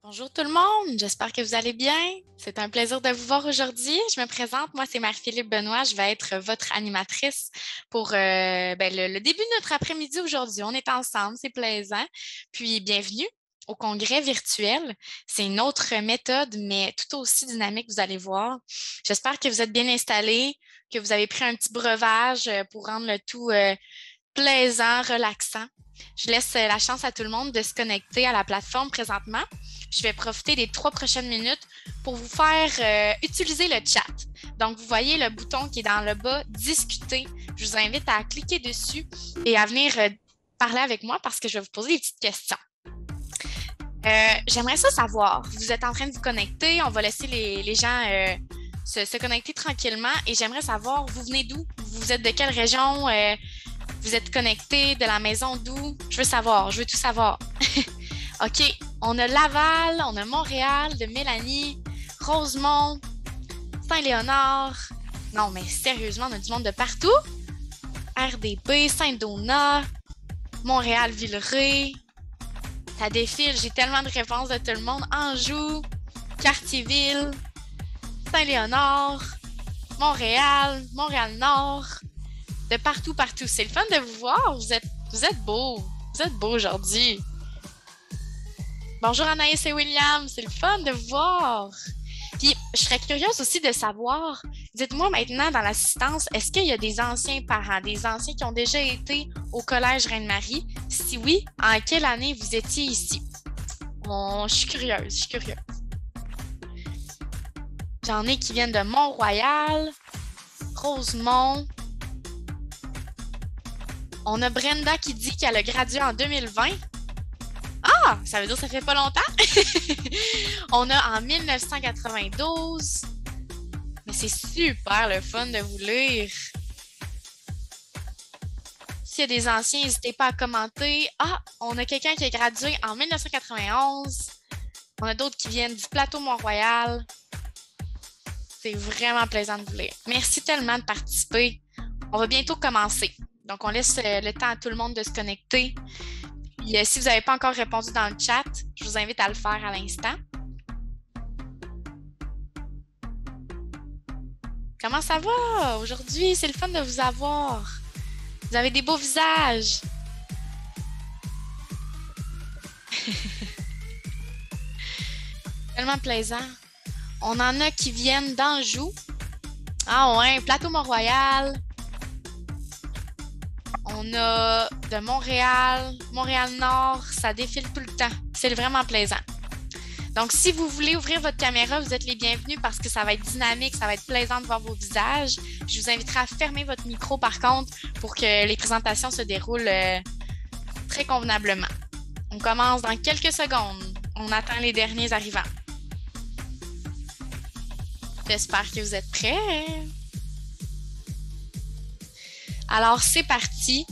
Bonjour tout le monde, j'espère que vous allez bien. C'est un plaisir de vous voir aujourd'hui. Je me présente, moi c'est Marie-Philippe Benoît, je vais être votre animatrice pour le début de notre après-midi aujourd'hui. On est ensemble, c'est plaisant. Puis bienvenue au congrès virtuel. C'est une autre méthode, mais tout aussi dynamique, vous allez voir. J'espère que vous êtes bien installés, que vous avez pris un petit breuvage pour rendre le tout plaisant, relaxant. Je laisse la chance à tout le monde de se connecter à la plateforme présentement. Je vais profiter des 3 prochaines minutes pour vous faire utiliser le chat. Donc, vous voyez le bouton qui est dans le bas, discuter. Je vous invite à cliquer dessus et à venir parler avec moi parce que je vais vous poser des petites questions. J'aimerais ça savoir, vous êtes en train de vous connecter, on va laisser les gens se connecter tranquillement et j'aimerais savoir, vous venez d'où? Vous êtes de quelle région? Vous êtes connecté de la maison d'où? Je veux savoir, je veux tout savoir. OK, on a Laval, on a Montréal, de Mélanie, Rosemont, Saint-Léonard. Non, mais sérieusement, on a du monde de partout. RDP, Saint-Donat, Montréal, Villeray. Ça défile, j'ai tellement de réponses de tout le monde. Anjou, Cartierville, Saint-Léonard, Montréal, Montréal-Nord. De partout, partout. C'est le fun de vous voir. Vous êtes beaux. Vous êtes beaux aujourd'hui. Bonjour Anaïs et William. C'est le fun de vous voir. Puis, je serais curieuse aussi de savoir, dites-moi maintenant dans l'assistance, est-ce qu'il y a des anciens parents, des anciens qui ont déjà été au Collège Reine-Marie? Si oui, en quelle année vous étiez ici? Bon, je suis curieuse. J'en ai qui viennent de Mont-Royal, Rosemont. On a Brenda qui dit qu'elle a gradué en 2020. Ah, ça veut dire que ça fait pas longtemps. On a en 1992. Mais c'est super le fun de vous lire. S'il y a des anciens, n'hésitez pas à commenter. Ah, on a quelqu'un qui a gradué en 1991. On a d'autres qui viennent du plateau Mont-Royal. C'est vraiment plaisant de vous lire. Merci tellement de participer. On va bientôt commencer. Donc, on laisse le temps à tout le monde de se connecter. Puis, si vous n'avez pas encore répondu dans le chat, je vous invite à le faire à l'instant. Comment ça va aujourd'hui? C'est le fun de vous avoir. Vous avez des beaux visages. Tellement plaisant. On en a qui viennent d'Anjou. Ah ouais, Plateau Mont-Royal. On a de Montréal, Montréal-Nord, ça défile tout le temps. C'est vraiment plaisant. Donc, si vous voulez ouvrir votre caméra, vous êtes les bienvenus parce que ça va être dynamique, ça va être plaisant de voir vos visages. Je vous inviterai à fermer votre micro, par contre, pour que les présentations se déroulent très convenablement. On commence dans quelques secondes. On attend les derniers arrivants. J'espère que vous êtes prêts. Alors, c'est parti.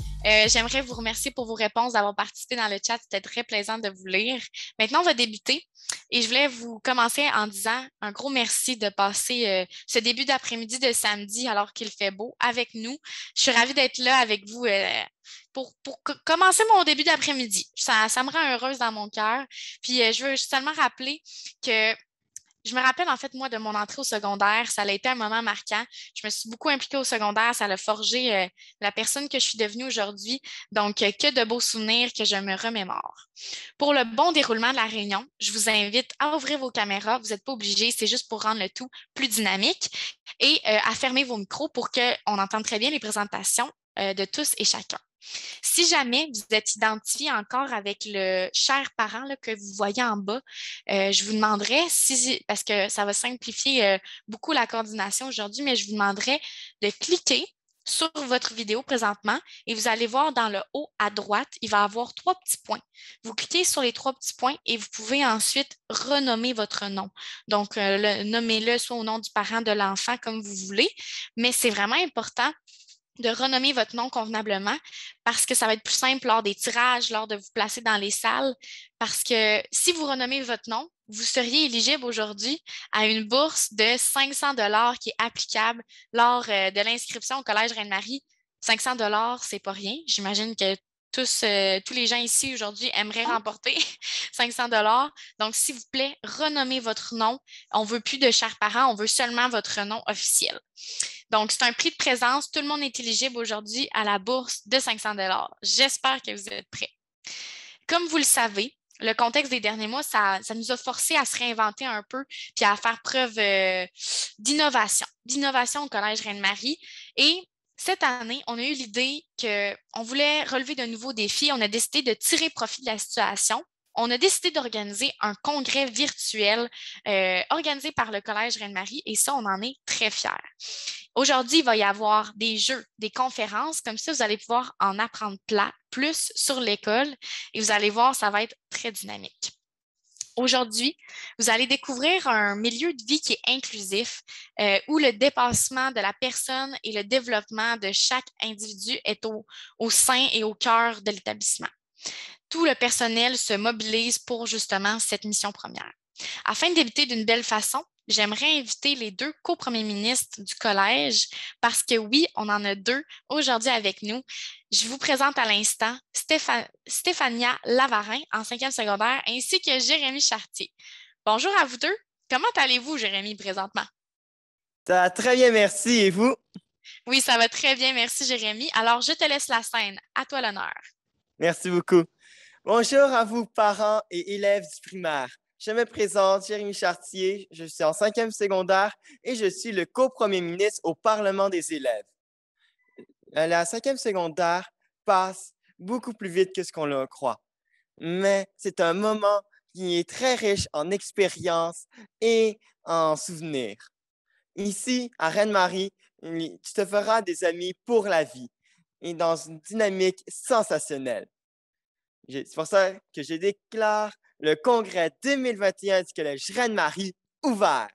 J'aimerais vous remercier pour vos réponses, d'avoir participé dans le chat. C'était très plaisant de vous lire. Maintenant, on va débuter. Et je voulais vous commencer en disant un gros merci de passer ce début d'après-midi de samedi alors qu'il fait beau avec nous. Je suis ravie d'être là avec vous pour commencer mon début d'après-midi. Ça me rend heureuse dans mon cœur. Puis, je veux seulement rappeler que je me rappelle en fait, moi, de mon entrée au secondaire. Ça a été un moment marquant. Je me suis beaucoup impliquée au secondaire. Ça a forgé la personne que je suis devenue aujourd'hui. Donc, que de beaux souvenirs que je me remémore. Pour le bon déroulement de la réunion, je vous invite à ouvrir vos caméras. Vous n'êtes pas obligés. C'est juste pour rendre le tout plus dynamique et à fermer vos micros pour qu'on entende très bien les présentations de tous et chacun. Si jamais vous êtes identifié encore avec le cher parent là, que vous voyez en bas, je vous demanderais, parce que ça va simplifier beaucoup la coordination aujourd'hui, mais je vous demanderais de cliquer sur votre vidéo présentement et vous allez voir dans le haut à droite, il va y avoir 3 petits points. Vous cliquez sur les 3 petits points et vous pouvez ensuite renommer votre nom. Donc, nommez-le soit au nom du parent, de l'enfant, comme vous voulez, mais c'est vraiment important de renommer votre nom convenablement parce que ça va être plus simple lors des tirages, lors de vous placer dans les salles. Parce que si vous renommez votre nom, vous seriez éligible aujourd'hui à une bourse de 500 $ qui est applicable lors de l'inscription au Collège Reine-Marie. 500 $, c'est pas rien. J'imagine que tous les gens ici aujourd'hui aimeraient remporter 500 $. Donc, s'il vous plaît, renommez votre nom. On ne veut plus de chers parents, on veut seulement votre nom officiel. Donc, c'est un prix de présence. Tout le monde est éligible aujourd'hui à la bourse de 500 $. J'espère que vous êtes prêts. Comme vous le savez, le contexte des derniers mois, ça nous a forcé à se réinventer un peu puis à faire preuve d'innovation au Collège Reine-Marie. Et cette année, on a eu l'idée qu'on voulait relever de nouveaux défis. On a décidé de tirer profit de la situation. On a décidé d'organiser un congrès virtuel organisé par le Collège Reine-Marie et ça, on en est très fiers. Aujourd'hui, il va y avoir des jeux, des conférences. Comme ça, vous allez pouvoir en apprendre plus sur l'école et vous allez voir, ça va être très dynamique. Aujourd'hui, vous allez découvrir un milieu de vie qui est inclusif, où le dépassement de la personne et le développement de chaque individu est au sein et au cœur de l'établissement. Tout le personnel se mobilise pour justement cette mission première. Afin de débuter d'une belle façon, j'aimerais inviter les 2 co-premiers ministres du collège parce que oui, on en a 2 aujourd'hui avec nous. Je vous présente à l'instant Stéphania Lavarin en 5e secondaire ainsi que Jérémy Chartier. Bonjour à vous 2. Comment allez-vous, Jérémy, présentement? Ça va très bien, merci. Et vous? Oui, ça va très bien, merci, Jérémy. Alors, je te laisse la scène. À toi l'honneur. Merci beaucoup. Bonjour à vous, parents et élèves du primaire. Je me présente, Jérémy Chartier, je suis en 5e secondaire et je suis le co-premier ministre au Parlement des élèves. La 5e secondaire passe beaucoup plus vite que ce qu'on le croit, mais c'est un moment qui est très riche en expériences et en souvenirs. Ici, à Reine-Marie, tu te feras des amis pour la vie et dans une dynamique sensationnelle. C'est pour ça que je déclare le congrès 2021 du Collège Reine-Marie ouvert.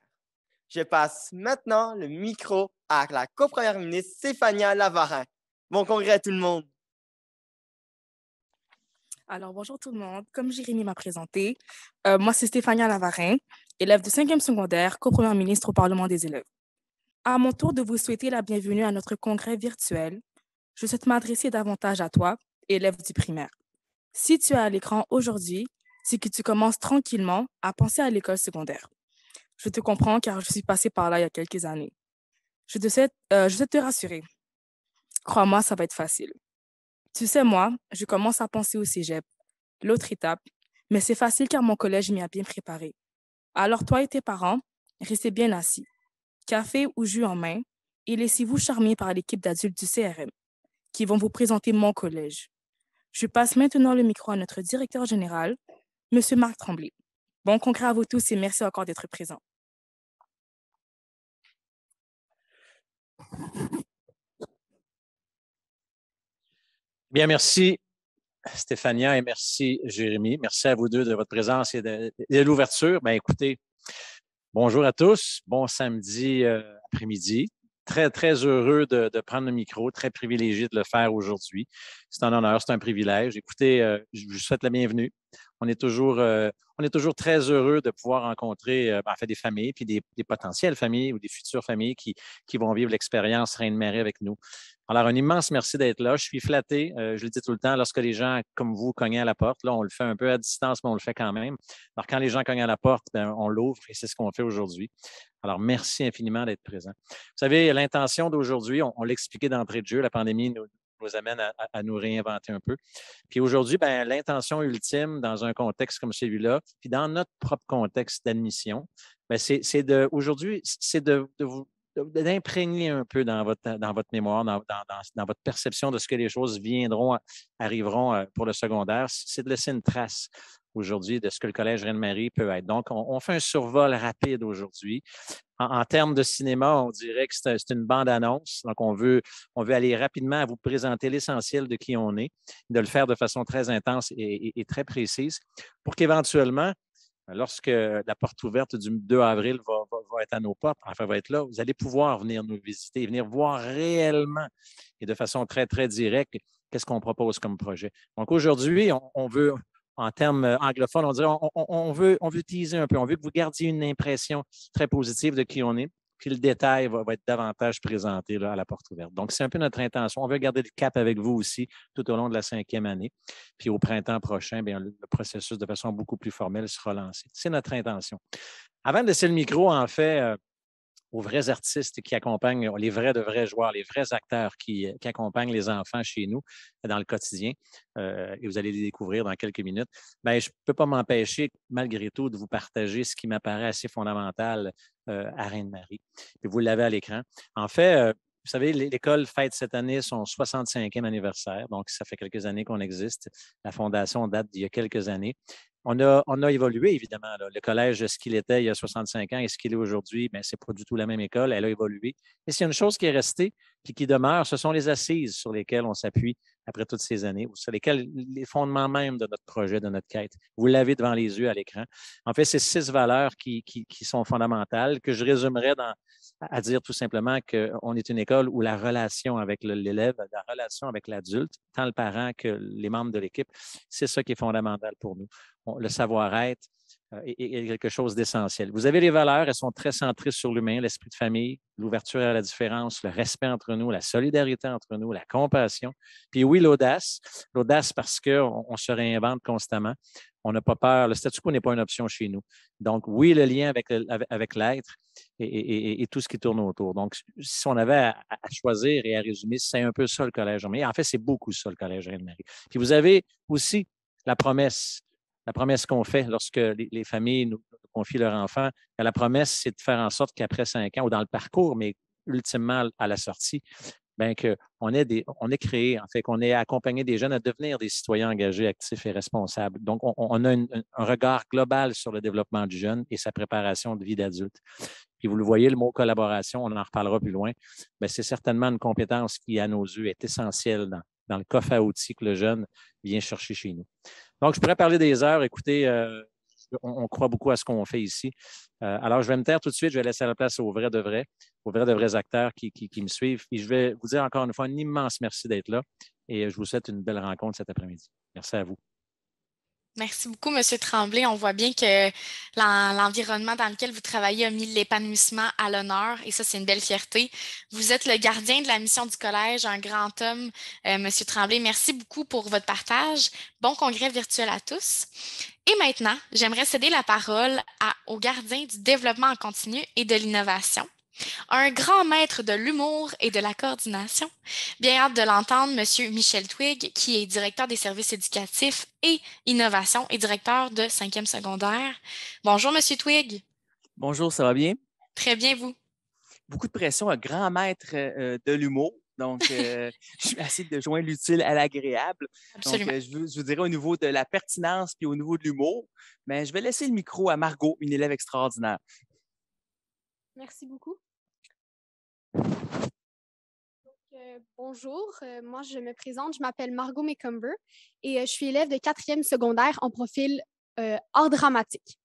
Je passe maintenant le micro à la co-première ministre Stéphania Lavarin. Bon congrès à tout le monde. Alors, bonjour tout le monde. Comme Jérémy m'a présenté, moi, c'est Stéphania Lavarin, élève de 5e secondaire, co-première ministre au Parlement des élèves. À mon tour de vous souhaiter la bienvenue à notre congrès virtuel, je souhaite m'adresser davantage à toi, élève du primaire. Si tu es à l'écran aujourd'hui, c'est que tu commences tranquillement à penser à l'école secondaire. Je te comprends car je suis passée par là il y a quelques années. Je souhaite te rassurer. Crois-moi, ça va être facile. Tu sais, moi, je commence à penser au cégep, l'autre étape, mais c'est facile car mon collège m'y a bien préparé. Alors toi et tes parents, restez bien assis, café ou jus en main, et laissez-vous charmer par l'équipe d'adultes du CRM, qui vont vous présenter mon collège. Je passe maintenant le micro à notre directeur général, M. Marc Tremblay. Bon congrès à vous tous et merci encore d'être présents. Bien, merci Stéphania et merci Jérémy. Merci à vous 2 de votre présence et de l'ouverture. Bien, écoutez, bonjour à tous. Bon samedi après-midi. Très, très heureux de prendre le micro, très privilégié de le faire aujourd'hui. C'est un honneur, c'est un privilège. Écoutez, je vous souhaite la bienvenue. On est toujours très heureux de pouvoir rencontrer en fait des familles, puis des potentielles familles ou des futures familles qui vont vivre l'expérience Reine-Marie avec nous. Alors, un immense merci d'être là. Je suis flatté, je le dis tout le temps, lorsque les gens comme vous cognent à la porte, là, on le fait un peu à distance, mais on le fait quand même. Alors, quand les gens cognent à la porte, bien, on l'ouvre et c'est ce qu'on fait aujourd'hui. Alors, merci infiniment d'être présent. Vous savez, l'intention d'aujourd'hui, on l'a expliqué d'entrée de jeu, la pandémie nous amène à nous réinventer un peu. Puis aujourd'hui, ben, l'intention ultime dans un contexte comme celui-là, puis dans notre propre contexte d'admission, ben, aujourd'hui, c'est d'imprégner un peu dans votre mémoire, dans votre perception de ce que les choses arriveront pour le secondaire, c'est de laisser une trace aujourd'hui de ce que le Collège Reine-Marie peut être. Donc, on fait un survol rapide aujourd'hui. En termes de cinéma, on dirait que c'est une bande-annonce. Donc, on veut aller rapidement à vous présenter l'essentiel de qui on est, de le faire de façon très intense et très précise pour qu'éventuellement, lorsque la porte ouverte du 2 avril va être à nos portes, enfin va être là, vous allez pouvoir venir nous visiter, venir voir réellement et de façon très, très directe qu'est-ce qu'on propose comme projet. Donc, aujourd'hui, on veut, en termes anglophones, on dirait on veut teaser un peu, on veut que vous gardiez une impression très positive de qui on est. puis le détail va être davantage présenté là, à la porte ouverte. Donc, c'est un peu notre intention. On veut garder le cap avec vous aussi tout au long de la 5e année. Puis au printemps prochain, bien, le processus de façon beaucoup plus formelle sera lancé. C'est notre intention. Avant de laisser le micro, en fait, aux vrais artistes qui accompagnent, les vrais de vrais joueurs, les vrais acteurs qui accompagnent les enfants chez nous dans le quotidien, et vous allez les découvrir dans quelques minutes, bien, je ne peux pas m'empêcher, malgré tout, de vous partager ce qui m'apparaît assez fondamental à Reine-Marie. Et vous l'avez à l'écran. En fait, vous savez, l'école fête cette année son 65e anniversaire, donc ça fait quelques années qu'on existe. La fondation date d'il y a quelques années. On a évolué, évidemment. Là. Le collège, ce qu'il était il y a 65 ans et ce qu'il est aujourd'hui, ce n'est pas du tout la même école. Elle a évolué. Et s'il y a une chose qui est restée et qui demeure, ce sont les assises sur lesquelles on s'appuie après toutes ces années, ou sur lesquelles les fondements même de notre projet, de notre quête. Vous l'avez devant les yeux à l'écran. En fait, c'est 6 valeurs qui sont fondamentales, que je résumerais à dire tout simplement qu'on est une école où la relation avec l'élève, la relation avec l'adulte, tant le parent que les membres de l'équipe, c'est ça qui est fondamental pour nous. Le savoir-être est quelque chose d'essentiel. Vous avez les valeurs, elles sont très centrées sur l'humain, l'esprit de famille, l'ouverture à la différence, le respect entre nous, la solidarité entre nous, la compassion. Puis oui, l'audace. L'audace parce qu'on se réinvente constamment. On n'a pas peur. Le statu quo n'est pas une option chez nous. Donc oui, le lien avec l'être et tout ce qui tourne autour. Donc, si on avait à choisir et à résumer, c'est un peu ça le Collège Reine-Marie. En fait, c'est beaucoup ça le Collège Reine-Marie. Puis vous avez aussi la promesse qu'on fait lorsque les familles nous confient leurs enfants. La promesse, c'est de faire en sorte qu'après 5 ans ou dans le parcours, mais ultimement à la sortie, bien qu'on ait créé, en fait, qu'on ait accompagné des jeunes à devenir des citoyens engagés, actifs et responsables. Donc, on a un regard global sur le développement du jeune et sa préparation de vie d'adulte. Puis vous le voyez, le mot collaboration, on en reparlera plus loin, mais c'est certainement une compétence qui, à nos yeux, est essentielle dans le coffre à outils que le jeune vient chercher chez nous. Donc, je pourrais parler des heures. Écoutez, on croit beaucoup à ce qu'on fait ici. Alors, je vais me taire tout de suite. Je vais laisser la place aux vrais de vrais acteurs qui me suivent. Et je vais vous dire encore une fois un immense merci d'être là. Et je vous souhaite une belle rencontre cet après-midi. Merci à vous. Merci beaucoup, M. Tremblay. On voit bien que l'environnement dans lequel vous travaillez a mis l'épanouissement à l'honneur et ça, c'est une belle fierté. Vous êtes le gardien de la mission du collège, un grand homme, M. Tremblay. Merci beaucoup pour votre partage. Bon congrès virtuel à tous. Et maintenant, j'aimerais céder la parole au gardien du développement en continu et de l'innovation, un grand maître de l'humour et de la coordination. Bien hâte de l'entendre, M. Michel Twig, qui est directeur des services éducatifs et innovation et directeur de 5e secondaire. Bonjour, M. Twig. Bonjour, ça va bien? Très bien, vous? Beaucoup de pression, un grand maître de l'humour. Donc, je vais essayer de joindre l'utile à l'agréable. Absolument. Donc, je vous dirais au niveau de la pertinence puis au niveau de l'humour, mais je vais laisser le micro à Margot, une élève extraordinaire. Merci beaucoup. Bonjour, moi je me présente, je m'appelle Margot McCumber et je suis élève de 4e secondaire en profil art dramatique.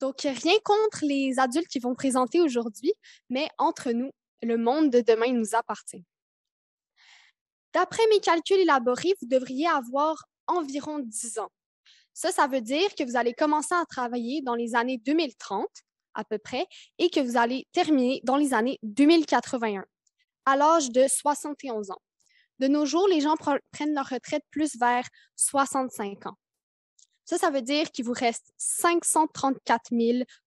Donc, rien contre les adultes qui vont présenter aujourd'hui, mais entre nous, le monde de demain nous appartient. D'après mes calculs élaborés, vous devriez avoir environ 10 ans. Ça veut dire que vous allez commencer à travailler dans les années 2030 à peu près et que vous allez terminer dans les années 2081. À l'âge de 71 ans. De nos jours, les gens prennent leur retraite plus vers 65 ans. Ça veut dire qu'il vous reste 534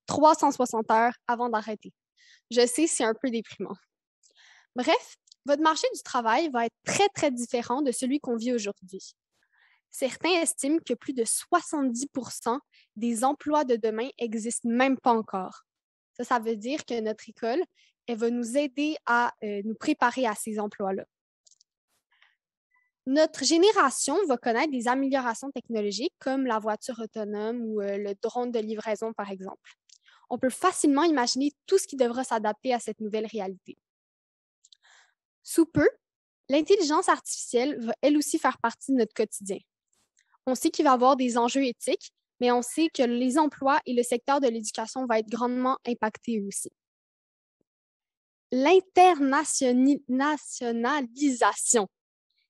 360 heures avant d'arrêter. Je sais, c'est un peu déprimant. Bref, votre marché du travail va être très, très différent de celui qu'on vit aujourd'hui. Certains estiment que plus de 70% des emplois de demain n'existent même pas encore. Ça veut dire que notre école, elle va nous aider à nous préparer à ces emplois-là. Notre génération va connaître des améliorations technologiques comme la voiture autonome ou le drone de livraison, par exemple. On peut facilement imaginer tout ce qui devra s'adapter à cette nouvelle réalité. Sous peu, l'intelligence artificielle va elle aussi faire partie de notre quotidien. On sait qu'il va y avoir des enjeux éthiques, mais on sait que les emplois et le secteur de l'éducation vont être grandement impactés aussi. L'internationalisation.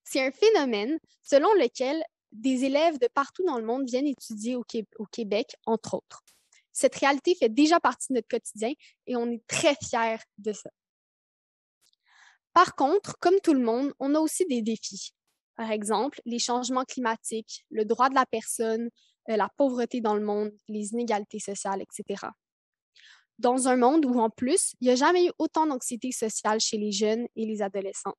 C'est un phénomène selon lequel des élèves de partout dans le monde viennent étudier au Québec, entre autres. Cette réalité fait déjà partie de notre quotidien et on est très fiers de ça. Par contre, comme tout le monde, on a aussi des défis. Par exemple, les changements climatiques, le droit de la personne, la pauvreté dans le monde, les inégalités sociales, etc. Dans un monde où, en plus, il n'y a jamais eu autant d'anxiété sociale chez les jeunes et les adolescents.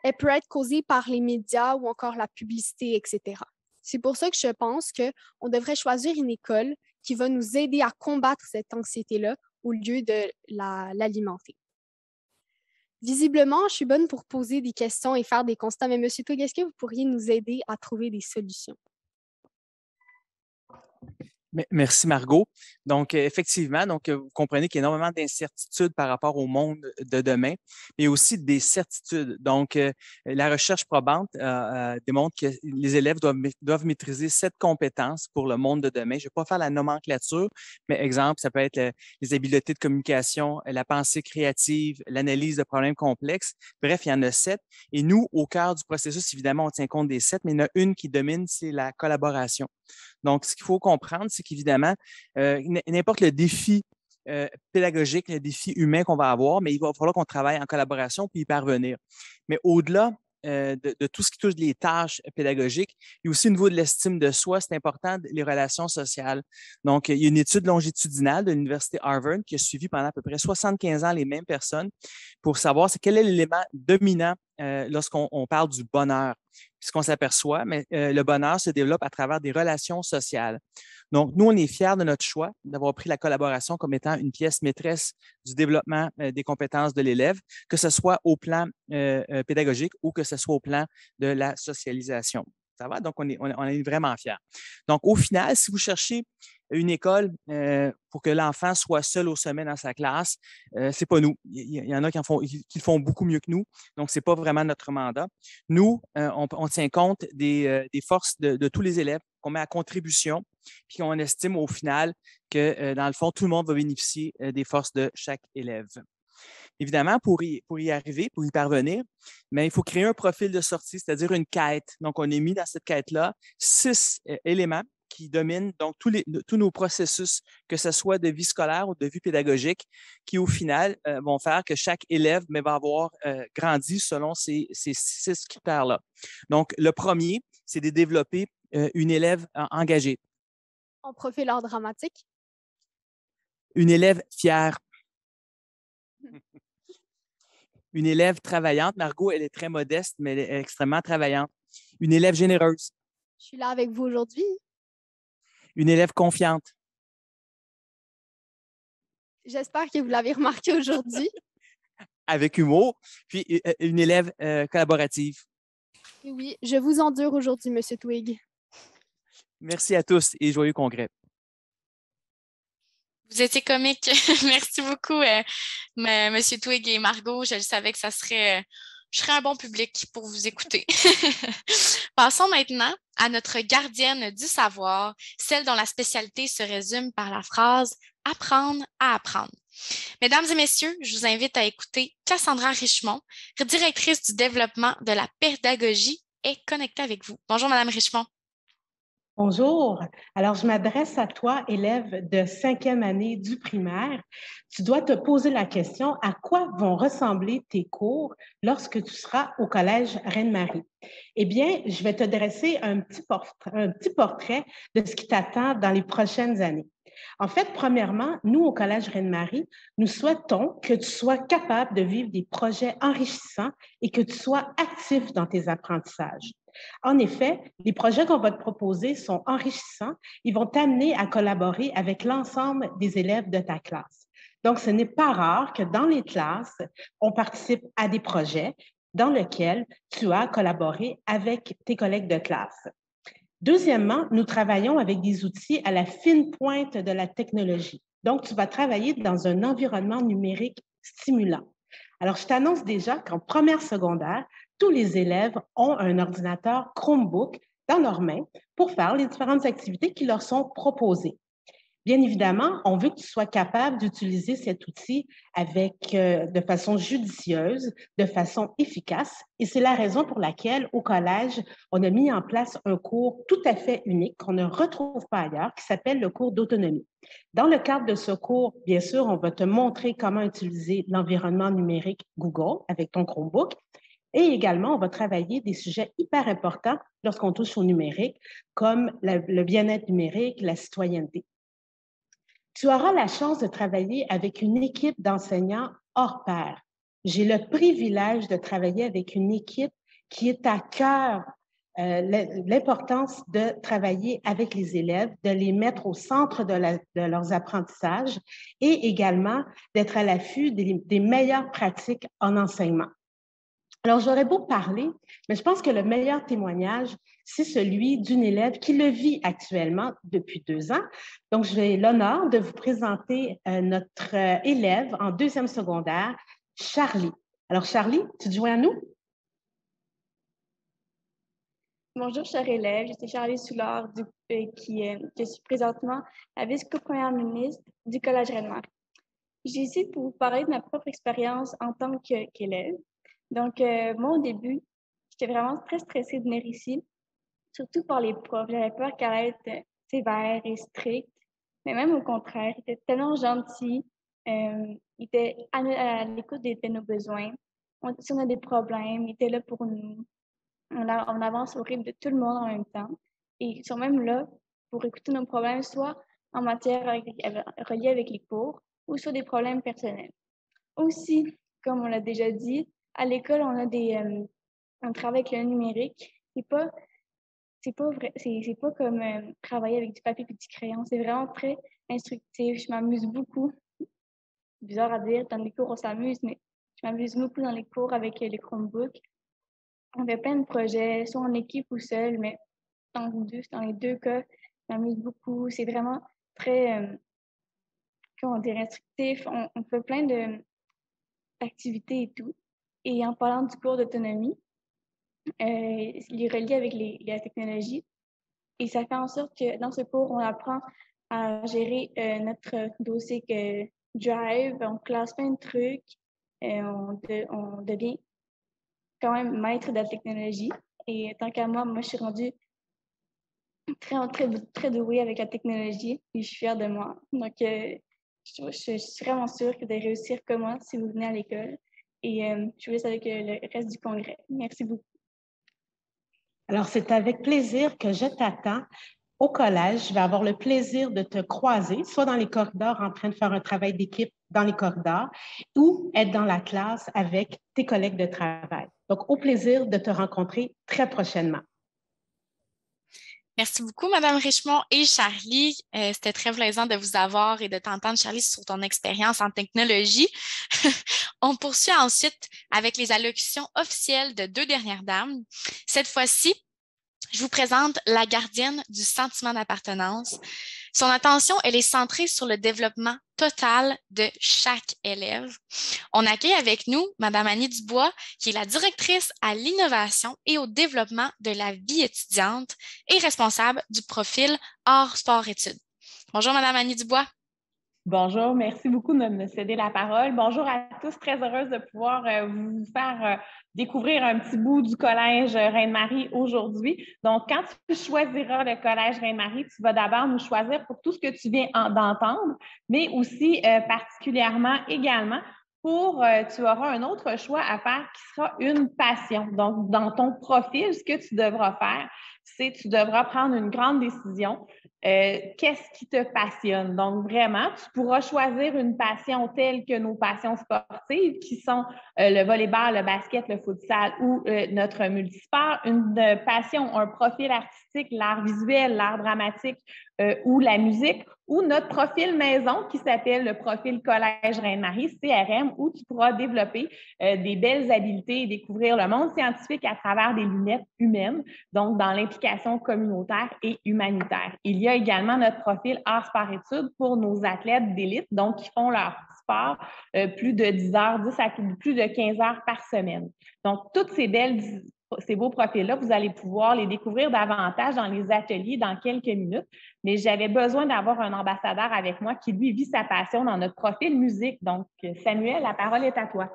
Elle peut être causée par les médias ou encore la publicité, etc. C'est pour ça que je pense qu'on devrait choisir une école qui va nous aider à combattre cette anxiété-là au lieu de l'alimenter. Visiblement, je suis bonne pour poser des questions et faire des constats, mais M. Twig, est-ce que vous pourriez nous aider à trouver des solutions? Merci, Margot. Donc, effectivement, vous comprenez qu'il y a énormément d'incertitudes par rapport au monde de demain, mais aussi des certitudes. Donc, la recherche probante démontre que les élèves doivent maîtriser 7 compétences pour le monde de demain. Je ne vais pas faire la nomenclature, mais exemple, ça peut être les habiletés de communication, la pensée créative, l'analyse de problèmes complexes. Bref, il y en a 7. Et nous, au cœur du processus, évidemment, on tient compte des 7, mais il y en a une qui domine, c'est la collaboration. Donc, ce qu'il faut comprendre, c'est qu'évidemment, n'importe le défi pédagogique, le défi humain qu'on va avoir, mais il va falloir qu'on travaille en collaboration pour y parvenir. Mais au-delà de tout ce qui touche les tâches pédagogiques, il y a aussi au niveau de l'estime de soi, c'est important, les relations sociales. Donc, il y a une étude longitudinale de l'Université Harvard qui a suivi pendant à peu près 75 ans les mêmes personnes pour savoir quel est l'élément dominant lorsqu'on parle du bonheur. Ce qu'on s'aperçoit, mais le bonheur se développe à travers des relations sociales. Donc, nous, on est fiers de notre choix d'avoir pris la collaboration comme étant une pièce maîtresse du développement des compétences de l'élève, que ce soit au plan pédagogique ou que ce soit au plan de la socialisation. Ça va? Donc, on est vraiment fiers. Donc, au final, si vous cherchez une école pour que l'enfant soit seul au sommet dans sa classe, c'est pas nous. Il y en a qui le font beaucoup mieux que nous. Donc, c'est pas vraiment notre mandat. Nous, on tient compte des forces de tous les élèves qu'on met à contribution, puis on estime au final que, dans le fond, tout le monde va bénéficier des forces de chaque élève. Évidemment, pour y arriver, pour y parvenir, mais il faut créer un profil de sortie, c'est-à-dire une quête. Donc, on est mis dans cette quête-là 6 éléments qui dominent donc tous nos processus, que ce soit de vie scolaire ou de vie pédagogique, qui au final vont faire que chaque élève va avoir grandi selon ces 6 critères-là. Donc, le premier, c'est de développer une élève engagée. En profil art dramatique? Une élève fière. Une élève travaillante. Margot, elle est très modeste, mais elle est extrêmement travaillante. Une élève généreuse. Je suis là avec vous aujourd'hui. Une élève confiante. J'espère que vous l'avez remarqué aujourd'hui. Avec humour. Puis une élève collaborative. Et oui, je vous endure aujourd'hui, M. Twig. Merci à tous et joyeux congrès. Vous étiez comique. Merci beaucoup, Monsieur Twig et Margot. Je le savais que je serais un bon public pour vous écouter. Passons maintenant à notre gardienne du savoir, celle dont la spécialité se résume par la phrase « apprendre à apprendre ». Mesdames et messieurs, je vous invite à écouter Cassandra Richemont, directrice du développement de la pédagogie, est connectée avec vous. Bonjour, Madame Richemont. Bonjour. Alors, je m'adresse à toi, élève de 5e année du primaire. Tu dois te poser la question, à quoi vont ressembler tes cours lorsque tu seras au Collège Reine-Marie? Eh bien, je vais te dresser un petit portrait de ce qui t'attend dans les prochaines années. En fait, premièrement, nous, au Collège Reine-Marie, nous souhaitons que tu sois capable de vivre des projets enrichissants et que tu sois actif dans tes apprentissages. En effet, les projets qu'on va te proposer sont enrichissants. Ils vont t'amener à collaborer avec l'ensemble des élèves de ta classe. Donc, ce n'est pas rare que dans les classes, on participe à des projets dans lesquels tu as collaboré avec tes collègues de classe. Deuxièmement, nous travaillons avec des outils à la fine pointe de la technologie. Donc, tu vas travailler dans un environnement numérique stimulant. Alors, je t'annonce déjà qu'en première secondaire, tous les élèves ont un ordinateur Chromebook dans leurs mains pour faire les différentes activités qui leur sont proposées. Bien évidemment, on veut que tu sois capable d'utiliser cet outil de façon judicieuse, de façon efficace. Et c'est la raison pour laquelle, au collège, on a mis en place un cours tout à fait unique qu'on ne retrouve pas ailleurs, qui s'appelle le cours d'autonomie. Dans le cadre de ce cours, bien sûr, on va te montrer comment utiliser l'environnement numérique Google avec ton Chromebook. Et également, on va travailler des sujets hyper importants lorsqu'on touche au numérique, comme le bien-être numérique, la citoyenneté. Tu auras la chance de travailler avec une équipe d'enseignants hors pair. J'ai le privilège de travailler avec une équipe qui est à cœur l'importance de travailler avec les élèves, de les mettre au centre de leurs apprentissages et également d'être à l'affût des meilleures pratiques en enseignement. Alors, j'aurais beau parler, mais je pense que le meilleur témoignage, c'est celui d'une élève qui le vit actuellement depuis 2 ans. Donc, j'ai l'honneur de vous présenter notre élève en 2e secondaire, Charlie. Alors, Charlie, tu te joins à nous? Bonjour, chers élèves. Je suis Charlie Soulard, je suis présentement la vice-co-première ministre du Collège Reine-Marie. Je suis ici pour vous parler de ma propre expérience en tant qu'élève. Donc, moi, au début, j'étais vraiment très stressée de venir ici, surtout par les profs. J'avais peur qu'elle allait être sévère et stricte, mais même au contraire, ils étaient tellement gentils, ils étaient à l'écoute de nos besoins. Si on a des problèmes, ils étaient là pour nous. On avance au rythme de tout le monde en même temps. Et ils sont même là pour écouter nos problèmes, soit en matière reliée avec les cours, ou soit des problèmes personnels. Aussi, comme on l'a déjà dit, à l'école, on travaille avec le numérique. C'est pas comme travailler avec du papier et du crayon. C'est vraiment très instructif. Je m'amuse beaucoup. C'est bizarre à dire, dans les cours, on s'amuse, mais je m'amuse beaucoup dans les cours avec les Chromebooks. On fait plein de projets, soit en équipe ou seul, mais dans les deux cas, je m'amuse beaucoup. C'est vraiment très, comment dire, instructif. On fait plein d'activités et tout. Et en parlant du cours d'autonomie, il est relié avec la technologie. Et ça fait en sorte que dans ce cours, on apprend à gérer notre dossier Drive, on classe plein de trucs, on devient quand même maître de la technologie. Et tant qu'à moi, je suis rendue très douée avec la technologie et je suis fière de moi. Donc, je suis vraiment sûre que de réussir comme moi si vous venez à l'école. Et je vous laisse avec le reste du congrès. Merci beaucoup. Alors, c'est avec plaisir que je t'attends au collège. Je vais avoir le plaisir de te croiser, soit dans les corridors en train de faire un travail d'équipe dans les corridors ou être dans la classe avec tes collègues de travail. Donc, au plaisir de te rencontrer très prochainement. Merci beaucoup, Madame Richemont et Charlie. C'était très plaisant de vous avoir et de t'entendre, Charlie, sur ton expérience en technologie. On poursuit ensuite avec les allocutions officielles de 2 dernières dames. Cette fois-ci, je vous présente la gardienne du sentiment d'appartenance. Son attention, elle est centrée sur le développement total de chaque élève. On accueille avec nous Mme Annie Dubois, qui est la directrice à l'innovation et au développement de la vie étudiante et responsable du profil hors sport-études. Bonjour, Mme Annie Dubois. Bonjour, merci beaucoup de me céder la parole. Bonjour à tous, très heureuse de pouvoir vous faire découvrir un petit bout du Collège Reine-Marie aujourd'hui. Donc, quand tu choisiras le Collège Reine-Marie, tu vas d'abord nous choisir pour tout ce que tu viens d'entendre, mais aussi particulièrement également tu auras un autre choix à faire qui sera une passion. Donc, dans ton profil, ce que tu devras faire, c'est tu devras prendre une grande décision. Qu'est-ce qui te passionne? Donc, vraiment, tu pourras choisir une passion telle que nos passions sportives, qui sont le volleyball, le basket, le futsal ou notre multisport. Une passion, un profil artistique, l'art visuel, l'art dramatique ou la musique, ou notre profil maison qui s'appelle le profil Collège Reine-Marie, CRM, où tu pourras développer des belles habiletés et découvrir le monde scientifique à travers des lunettes humaines, donc dans l'implication communautaire et humanitaire. Il y a également notre profil art sport études pour nos athlètes d'élite, donc qui font leur sport plus de 10 heures, plus de 15 heures par semaine. Donc, toutes ces belles ces beaux profils-là, vous allez pouvoir les découvrir davantage dans les ateliers dans quelques minutes. Mais j'avais besoin d'avoir un ambassadeur avec moi qui, lui, vit sa passion dans notre profil musique. Donc, Samuel, la parole est à toi.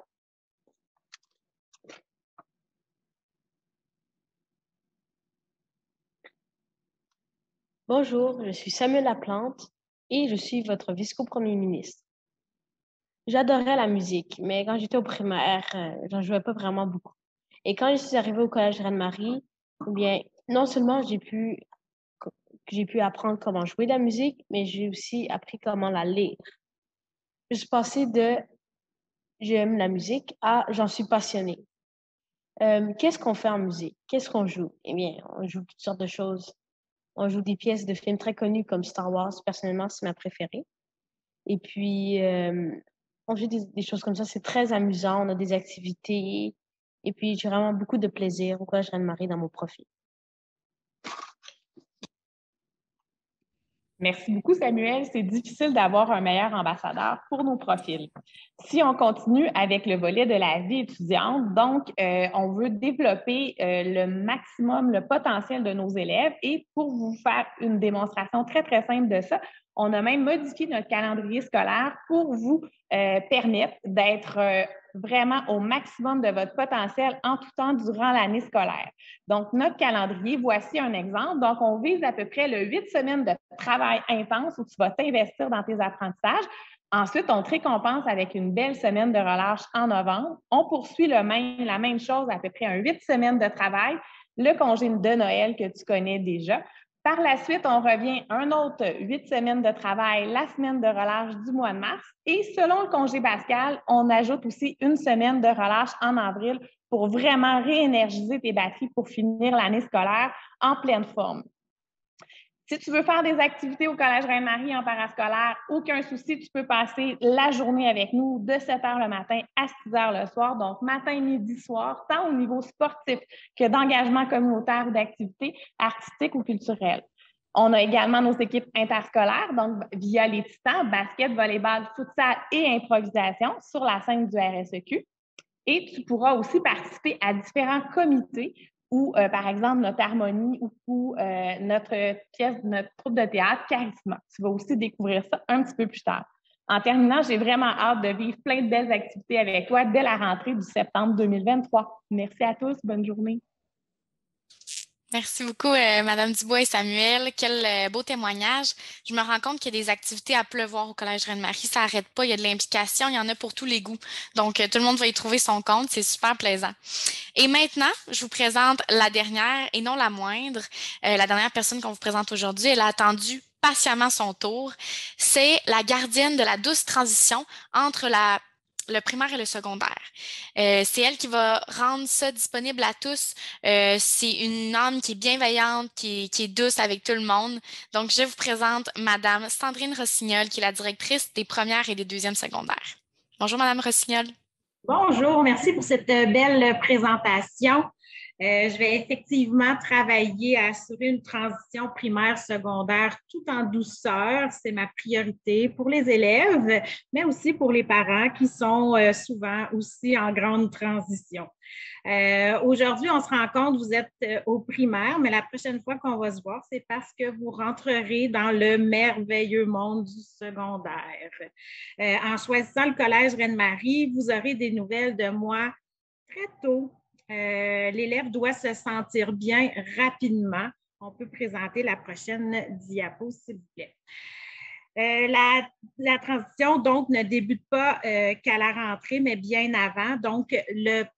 Bonjour, je suis Samuel Laplante et je suis votre vice-premier ministre. J'adorais la musique, mais quand j'étais au primaire, j'en jouais pas vraiment beaucoup. Et quand je suis arrivée au Collège Reine-Marie, eh bien, non seulement j'ai pu apprendre comment jouer de la musique, mais j'ai aussi appris comment la lire. Je suis passée de j'aime la musique à j'en suis passionnée. Qu'est-ce qu'on fait en musique? Qu'est-ce qu'on joue? Eh bien, on joue toutes sortes de choses. On joue des pièces de films très connus comme Star Wars. Personnellement, c'est ma préférée. Et puis, on joue des choses comme ça. C'est très amusant. On a des activités. Et puis, j'ai vraiment beaucoup de plaisir au Collège Reine-Marie dans mon profil. Merci beaucoup, Samuel. C'est difficile d'avoir un meilleur ambassadeur pour nos profils. Si on continue avec le volet de la vie étudiante, donc, on veut développer le maximum, le potentiel de nos élèves. Et pour vous faire une démonstration très, très simple de ça, on a même modifié notre calendrier scolaire pour vous permettre d'être vraiment au maximum de votre potentiel en tout temps durant l'année scolaire. Donc, notre calendrier, voici un exemple. Donc, on vise à peu près le 8 semaines de travail intense où tu vas t'investir dans tes apprentissages. Ensuite, on te récompense avec une belle semaine de relâche en novembre. On poursuit la même chose, à peu près un 8 semaines de travail, le congé de Noël que tu connais déjà. Par la suite, on revient un autre 8 semaines de travail, la semaine de relâche du mois de mars. Et selon le congé pascal, on ajoute aussi une semaine de relâche en avril pour vraiment réénergiser tes batteries pour finir l'année scolaire en pleine forme. Si tu veux faire des activités au Collège Reine-Marie en parascolaire, aucun souci, tu peux passer la journée avec nous de 7 h le matin à 6 h le soir, donc matin, midi, soir, tant au niveau sportif que d'engagement communautaire ou d'activités artistiques ou culturelles. On a également nos équipes interscolaires, donc via les Titans, basket, volleyball, futsal et improvisation sur la scène du RSEQ. Et tu pourras aussi participer à différents comités ou, par exemple, notre harmonie ou notre pièce, notre troupe de théâtre, Charisma. Tu vas aussi découvrir ça un petit peu plus tard. En terminant, j'ai vraiment hâte de vivre plein de belles activités avec toi dès la rentrée du septembre 2023. Merci à tous. Bonne journée. Merci beaucoup, Madame Dubois et Samuel. Quel beau témoignage. Je me rends compte qu'il y a des activités à pleuvoir au Collège Reine-Marie. Ça n'arrête pas. Il y a de l'implication. Il y en a pour tous les goûts. Donc, tout le monde va y trouver son compte. C'est super plaisant. Et maintenant, je vous présente la dernière et non la moindre. La dernière personne qu'on vous présente aujourd'hui, elle a attendu patiemment son tour. C'est la gardienne de la douce transition entre le primaire et le secondaire. C'est elle qui va rendre ça disponible à tous. C'est une âme qui est bienveillante, qui est douce avec tout le monde. Donc, je vous présente Madame Sandrine Rossignol, qui est la directrice des premières et des deuxièmes secondaires. Bonjour, Madame Rossignol. Bonjour, merci pour cette belle présentation. Je vais effectivement travailler à assurer une transition primaire-secondaire tout en douceur. C'est ma priorité pour les élèves, mais aussi pour les parents qui sont souvent aussi en grande transition. Aujourd'hui, on se rend compte, vous êtes au primaire, mais la prochaine fois qu'on va se voir, c'est parce que vous rentrerez dans le merveilleux monde du secondaire. En choisissant le Collège Reine-Marie, vous aurez des nouvelles de moi très tôt. L'élève doit se sentir bien rapidement. On peut présenter la prochaine diapo, s'il vous plaît. La transition, donc, ne débute pas qu'à la rentrée, mais bien avant. Donc,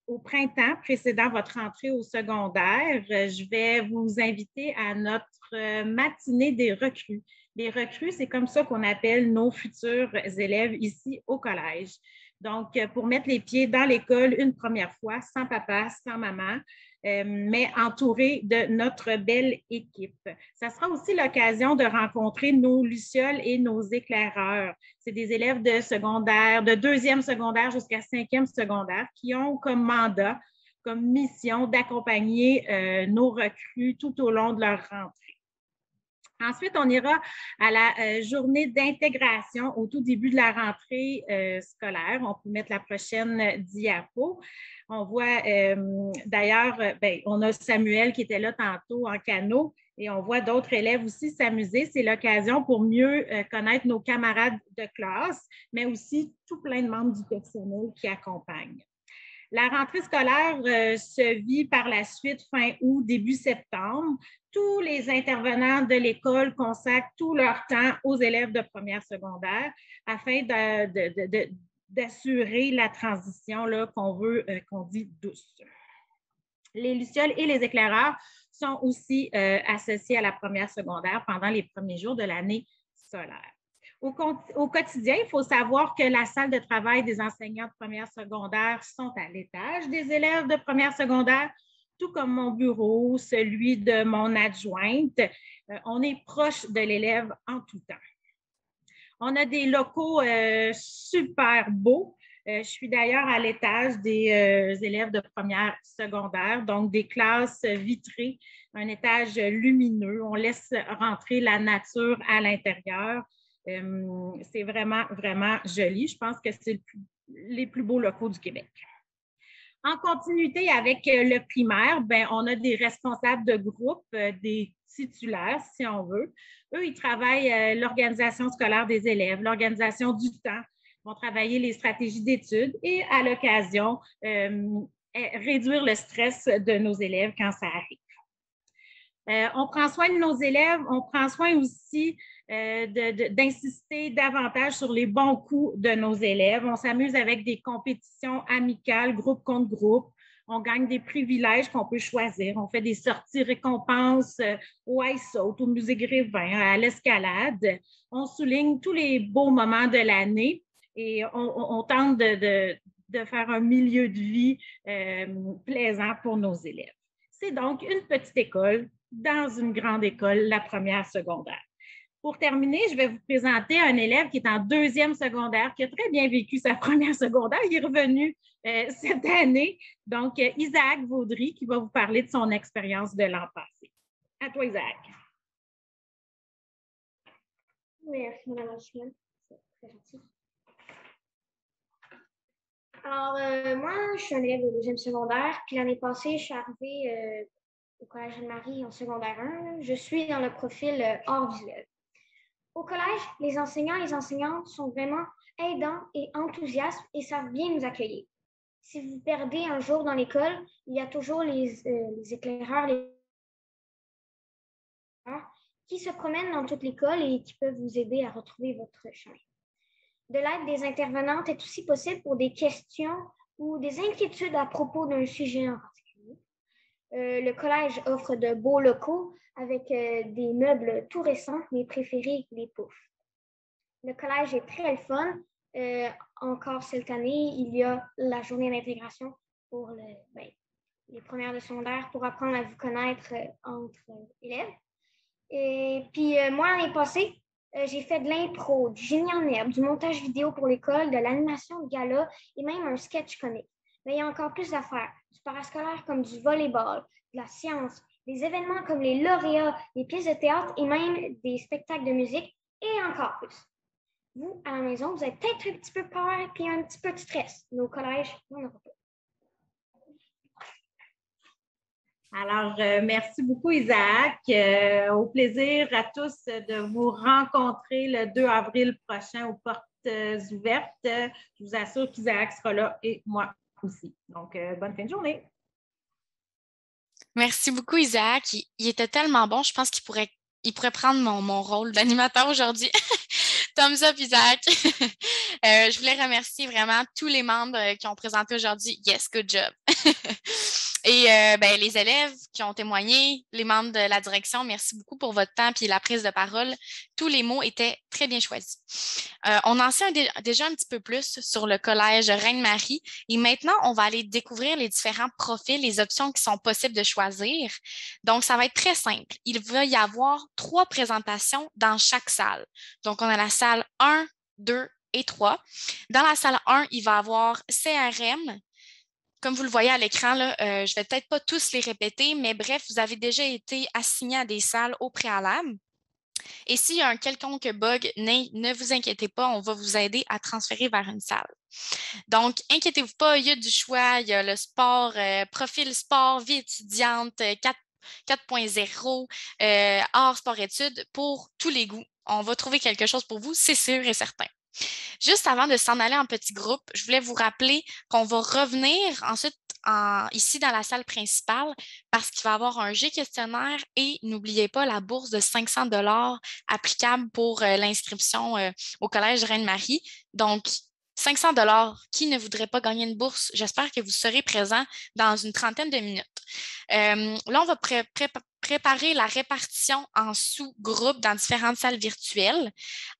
au printemps précédant votre entrée au secondaire, je vais vous inviter à notre matinée des recrues. Les recrues, c'est comme ça qu'on appelle nos futurs élèves ici au collège. Donc, pour mettre les pieds dans l'école une première fois, sans papa, sans maman, mais entouré de notre belle équipe. Ça sera aussi l'occasion de rencontrer nos lucioles et nos éclaireurs. C'est des élèves de secondaire, de deuxième secondaire jusqu'à cinquième secondaire qui ont comme mandat, comme mission d'accompagner nos recrues tout au long de leur rentrée. Ensuite, on ira à la journée d'intégration au tout début de la rentrée scolaire. On peut mettre la prochaine diapo. On voit d'ailleurs, on a Samuel qui était là tantôt en canot et on voit d'autres élèves aussi s'amuser. C'est l'occasion pour mieux connaître nos camarades de classe, mais aussi tout plein de membres du personnel qui accompagnent. La rentrée scolaire se vit par la suite fin août, début septembre. Tous les intervenants de l'école consacrent tout leur temps aux élèves de première secondaire afin d'assurer la transition qu'on dit douce. Les lucioles et les éclaireurs sont aussi associés à la première secondaire pendant les premiers jours de l'année scolaire. Au quotidien, il faut savoir que la salle de travail des enseignants de première secondaire sont à l'étage des élèves de première secondaire, tout comme mon bureau, celui de mon adjointe. On est proche de l'élève en tout temps. On a des locaux super beaux. Je suis d'ailleurs à l'étage des élèves de première secondaire, donc des classes vitrées, un étage lumineux. On laisse rentrer la nature à l'intérieur. C'est vraiment, vraiment joli. Je pense que c'est les plus beaux locaux du Québec. En continuité avec le primaire, on a des responsables de groupe, des titulaires, si on veut. Eux, ils travaillent l'organisation scolaire des élèves, l'organisation du temps, vont travailler les stratégies d'études et, à l'occasion, réduire le stress de nos élèves quand ça arrive. On prend soin de nos élèves, on prend soin aussi d'insister davantage sur les bons coups de nos élèves. On s'amuse avec des compétitions amicales, groupe contre groupe. On gagne des privilèges qu'on peut choisir. On fait des sorties récompenses au ice saut, au musée Grévin, à l'escalade. On souligne tous les beaux moments de l'année et on tente de faire un milieu de vie plaisant pour nos élèves. C'est donc une petite école dans une grande école, la première secondaire. Pour terminer, je vais vous présenter un élève qui est en deuxième secondaire, qui a très bien vécu sa première secondaire. Il est revenu cette année. Donc, Isaac Vaudry, qui va vous parler de son expérience de l'an passé. À toi, Isaac. Merci, Mme Lachman. C'est très gentil. Alors, moi, je suis un élève de deuxième secondaire. Puis l'année passée, je suis arrivée au Collège Anne-Marie en secondaire 1. Je suis dans le profil hors visuel. Au collège, les enseignants et les enseignantes sont vraiment aidants et enthousiastes et savent bien nous accueillir. Si vous perdez un jour dans l'école, il y a toujours les éclaireurs qui se promènent dans toute l'école et qui peuvent vous aider à retrouver votre chemin. De l'aide des intervenantes est aussi possible pour des questions ou des inquiétudes à propos d'un sujet en particulier. Le collège offre de beaux locaux avec des meubles tout récents, mes préférés, les poufs. Le collège est très fun. Encore cette année, il y a la journée d'intégration pour les premières de secondaire pour apprendre à vous connaître entre élèves. Et puis, moi, l'année passée, j'ai fait de l'impro, du génie en herbe, du montage vidéo pour l'école, de l'animation de gala et même un sketch comique. Mais il y a encore plus à faire. Du parascolaire comme du volleyball, de la science, des événements comme les lauréats, les pièces de théâtre et même des spectacles de musique et encore plus. Vous, à la maison, vous avez peut-être un petit peu peur et un petit peu de stress. Mais au collège, on n'aura pas. Alors, merci beaucoup, Isaac. Au plaisir à tous de vous rencontrer le 2 avril prochain aux portes ouvertes. Je vous assure qu'Isaac sera là et moi aussi. Donc, bonne fin de journée. Merci beaucoup, Isaac. Il était tellement bon. Je pense qu'il pourrait prendre mon rôle d'animateur aujourd'hui. Thumbs up, Isaac. Je voulais remercier vraiment tous les membres qui ont présenté aujourd'hui. Yes, good job. Et les élèves qui ont témoigné, les membres de la direction, merci beaucoup pour votre temps et la prise de parole. Tous les mots étaient très bien choisis. On en sait déjà un petit peu plus sur le collège Reine-Marie et maintenant, on va aller découvrir les différents profils, les options qui sont possibles de choisir. Donc, ça va être très simple. Il va y avoir 3 présentations dans chaque salle. Donc, on a la salle 1, 2 et 3. Dans la salle 1, il va y avoir CRM. Comme vous le voyez à l'écran, là, je ne vais peut-être pas tous les répéter, mais bref, vous avez déjà été assignés à des salles au préalable. Et s'il y a un quelconque bug, ne vous inquiétez pas, on va vous aider à transférer vers une salle. Donc, inquiétez-vous pas, il y a du choix, il y a le sport, profil sport, vie étudiante, 4.0, art, sport, études, pour tous les goûts. On va trouver quelque chose pour vous, c'est sûr et certain. Juste avant de s'en aller en petit groupe, je voulais vous rappeler qu'on va revenir ensuite ici dans la salle principale parce qu'il va y avoir un jet questionnaire et n'oubliez pas la bourse de 500 $ applicable pour l'inscription au Collège Reine-Marie. Donc, 500 $. Qui ne voudrait pas gagner une bourse? J'espère que vous serez présent dans une trentaine de minutes. Là, on va préparer la répartition en sous-groupes dans différentes salles virtuelles.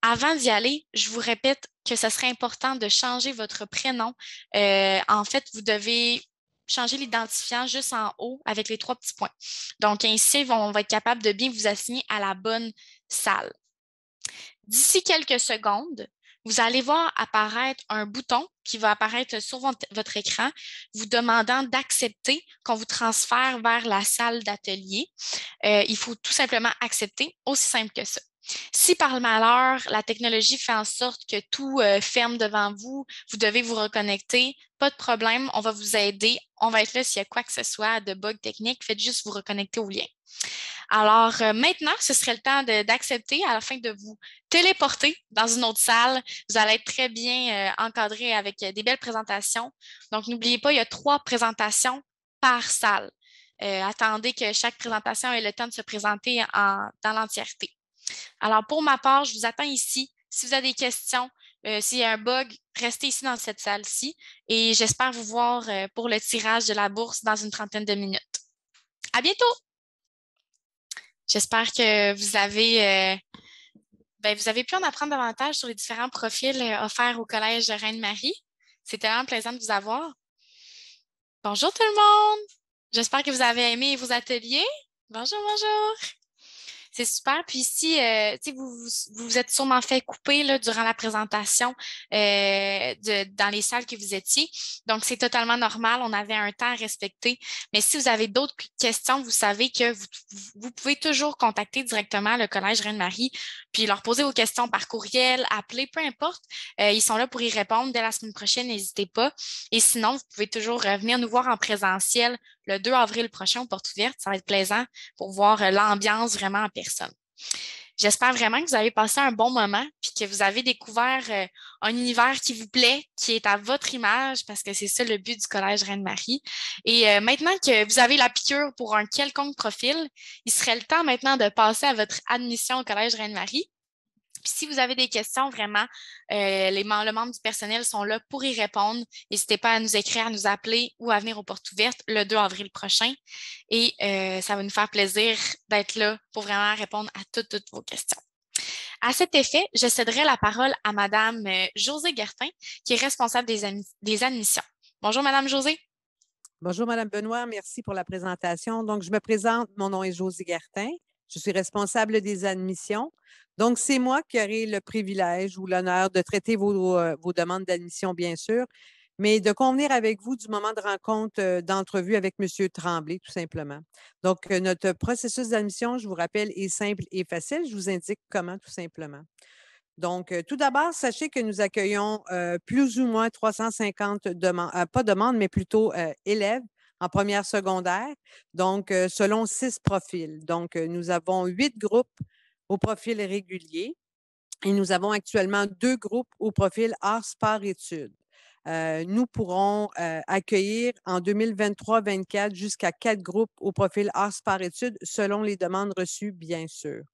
Avant d'y aller, je vous répète que ce serait important de changer votre prénom. En fait, vous devez changer l'identifiant juste en haut avec les 3 petits points. Donc, ainsi, on va être capable de bien vous assigner à la bonne salle. D'ici quelques secondes, vous allez voir apparaître un bouton qui va apparaître sur votre écran, vous demandant d'accepter qu'on vous transfère vers la salle d'atelier. Il faut tout simplement accepter, aussi simple que ça. Si par malheur, la technologie fait en sorte que tout ferme devant vous, vous devez vous reconnecter, pas de problème, on va vous aider. On va être là s'il y a quoi que ce soit de bug technique, faites juste vous reconnecter au lien. Alors maintenant, ce serait le temps d'accepter afin de vous téléporter dans une autre salle. Vous allez être très bien encadré avec des belles présentations. Donc, n'oubliez pas, il y a 3 présentations par salle. Attendez que chaque présentation ait le temps de se présenter dans l'entièreté. Alors, pour ma part, je vous attends ici. Si vous avez des questions, s'il y a un bug, restez ici dans cette salle-ci et j'espère vous voir pour le tirage de la bourse dans une trentaine de minutes. À bientôt! J'espère que vous avez pu en apprendre davantage sur les différents profils offerts au Collège de Reine-Marie. C'était vraiment plaisant de vous avoir. Bonjour tout le monde! J'espère que vous avez aimé vos ateliers. Bonjour, bonjour! C'est super. Puis ici, vous êtes sûrement fait couper là, durant la présentation dans les salles que vous étiez. Donc, c'est totalement normal. On avait un temps à respecter. Mais si vous avez d'autres questions, vous savez que vous pouvez toujours contacter directement le Collège Reine-Marie puis leur poser vos questions par courriel, appeler, peu importe. Ils sont là pour y répondre dès la semaine prochaine. N'hésitez pas. Et sinon, vous pouvez toujours venir nous voir en présentiel le 2 avril prochain aux portes ouvertes. Ça va être plaisant pour voir l'ambiance vraiment en personne. J'espère vraiment que vous avez passé un bon moment puis que vous avez découvert un univers qui vous plaît, qui est à votre image parce que c'est ça le but du Collège Reine-Marie. Et maintenant que vous avez la piqûre pour un quelconque profil, il serait le temps maintenant de passer à votre admission au Collège Reine-Marie. Puis si vous avez des questions, vraiment, les membres du personnel sont là pour y répondre. N'hésitez pas à nous écrire, à nous appeler ou à venir aux portes ouvertes le 2 avril prochain. Et ça va nous faire plaisir d'être là pour vraiment répondre à toutes vos questions. À cet effet, je céderai la parole à Mme Josée Gertin, qui est responsable des admissions. Bonjour, Mme Josée. Bonjour, Mme Benoît. Merci pour la présentation. Donc, je me présente. Mon nom est Josée Gertin. Je suis responsable des admissions. Donc, c'est moi qui aurai le privilège ou l'honneur de traiter vos demandes d'admission, bien sûr, mais de convenir avec vous du moment de rencontre d'entrevue avec M. Tremblay, tout simplement. Donc, notre processus d'admission, je vous rappelle, est simple et facile. Je vous indique comment, tout simplement. Donc, tout d'abord, sachez que nous accueillons plus ou moins 350 demandes, pas demandes, mais plutôt élèves en première secondaire, donc selon 6 profils. Donc, nous avons 8 groupes au profil régulier et nous avons actuellement 2 groupes au profil art, sport, études. Nous pourrons accueillir en 2023-24 jusqu'à 4 groupes au profil art, sport, études selon les demandes reçues, bien sûr.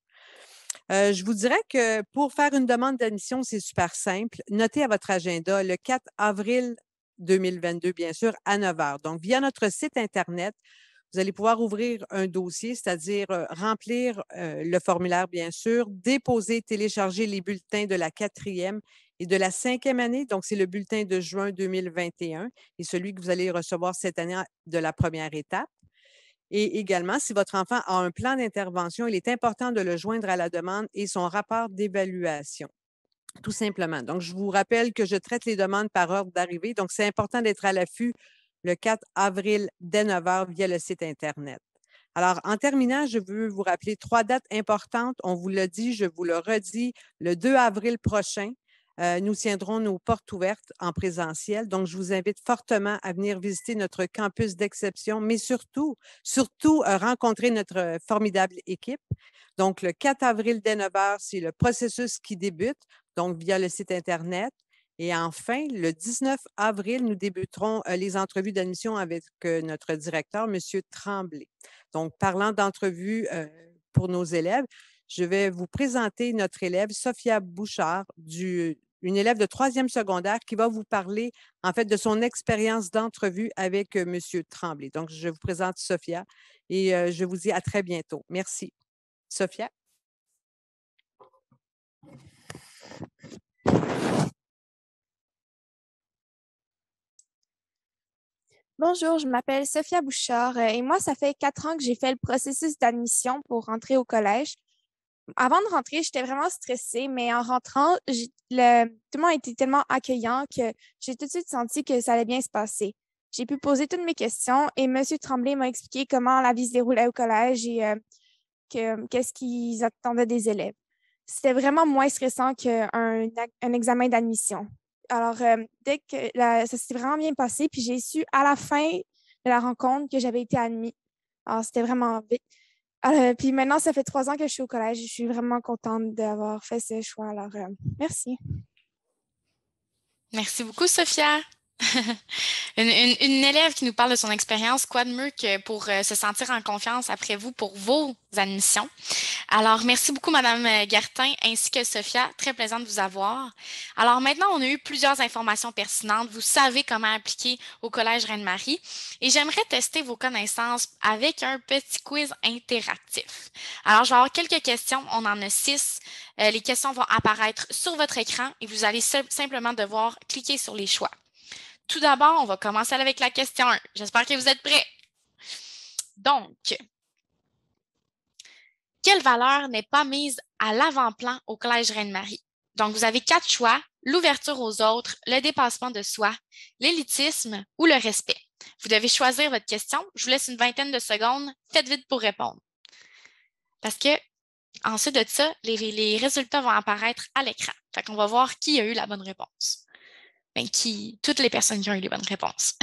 Je vous dirais que pour faire une demande d'admission, c'est super simple. Notez à votre agenda le 4 avril 2022, bien sûr, à 9 h. Donc, via notre site Internet, vous allez pouvoir ouvrir un dossier, c'est-à-dire remplir le formulaire, bien sûr, déposer, télécharger les bulletins de la 4e et de la 5e année. Donc, c'est le bulletin de juin 2021 et celui que vous allez recevoir cette année de la première étape. Et également, si votre enfant a un plan d'intervention, il est important de le joindre à la demande et son rapport d'évaluation, tout simplement. Donc, je vous rappelle que je traite les demandes par ordre d'arrivée. Donc, c'est important d'être à l'affût le 4 avril dès 9 h via le site Internet. Alors, en terminant, je veux vous rappeler 3 dates importantes. On vous l'a dit, je vous le redis, le 2 avril prochain, nous tiendrons nos portes ouvertes en présentiel. Donc, je vous invite fortement à venir visiter notre campus d'exception, mais surtout, rencontrer notre formidable équipe. Donc, le 4 avril dès 9 h, c'est le processus qui débute, donc via le site Internet. Et enfin, le 19 avril, nous débuterons les entrevues d'admission avec notre directeur, M. Tremblay. Donc, parlant d'entrevues pour nos élèves, je vais vous présenter notre élève, Sophia Bouchard, une élève de 3e secondaire qui va vous parler, en fait, de son expérience d'entrevue avec M. Tremblay. Donc, je vous présente Sophia et je vous dis à très bientôt. Merci. Sophia? Bonjour, je m'appelle Sophia Bouchard et moi, ça fait 4 ans que j'ai fait le processus d'admission pour rentrer au collège. Avant de rentrer, j'étais vraiment stressée, mais en rentrant, tout le monde était tellement accueillant que j'ai tout de suite senti que ça allait bien se passer. J'ai pu poser toutes mes questions et M. Tremblay m'a expliqué comment la vie se déroulait au collège et qu'est-ce qu'ils attendaient des élèves. C'était vraiment moins stressant qu'un examen d'admission. Alors, dès que ça s'est vraiment bien passé, puis j'ai su à la fin de la rencontre que j'avais été admise. Alors, c'était vraiment vite. Puis maintenant, ça fait 3 ans que je suis au collège. Je suis vraiment contente d'avoir fait ce choix. Alors, merci. Merci beaucoup, Sophia. Une élève qui nous parle de son expérience, quoi de mieux que pour se sentir en confiance après vous pour vos admissions. Alors, merci beaucoup, Madame Gartin, ainsi que Sophia. Très plaisant de vous avoir. Alors, maintenant, on a eu plusieurs informations pertinentes. Vous savez comment appliquer au Collège Reine-Marie et j'aimerais tester vos connaissances avec un petit quiz interactif. Alors, je vais avoir quelques questions. On en a 6. Les questions vont apparaître sur votre écran et vous allez simplement devoir cliquer sur les choix. Tout d'abord, on va commencer avec la question 1. J'espère que vous êtes prêts. Donc, quelle valeur n'est pas mise à l'avant-plan au Collège Reine-Marie? Donc, vous avez 4 choix, l'ouverture aux autres, le dépassement de soi, l'élitisme ou le respect. Vous devez choisir votre question. Je vous laisse une vingtaine de secondes. Faites vite pour répondre. Parce que, ensuite de ça, les résultats vont apparaître à l'écran. Fait qu'on va voir qui a eu la bonne réponse. Ben, toutes les personnes qui ont eu les bonnes réponses.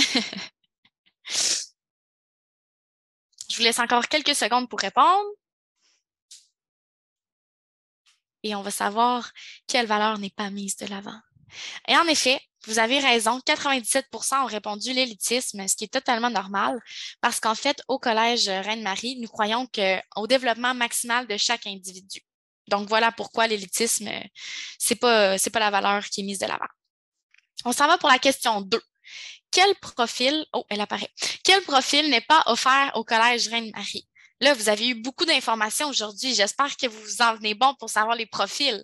Je vous laisse encore quelques secondes pour répondre. Et on va savoir quelle valeur n'est pas mise de l'avant. Et en effet, vous avez raison, 97% ont répondu l'élitisme, ce qui est totalement normal parce qu'en fait, au Collège Reine-Marie, nous croyons au développement maximal de chaque individu. Donc, voilà pourquoi l'élitisme, c'est pas la valeur qui est mise de l'avant. On s'en va pour la question 2. Quel profil n'est pas offert au Collège Reine-Marie? Là, vous avez eu beaucoup d'informations aujourd'hui. J'espère que vous vous en venez bon pour savoir les profils.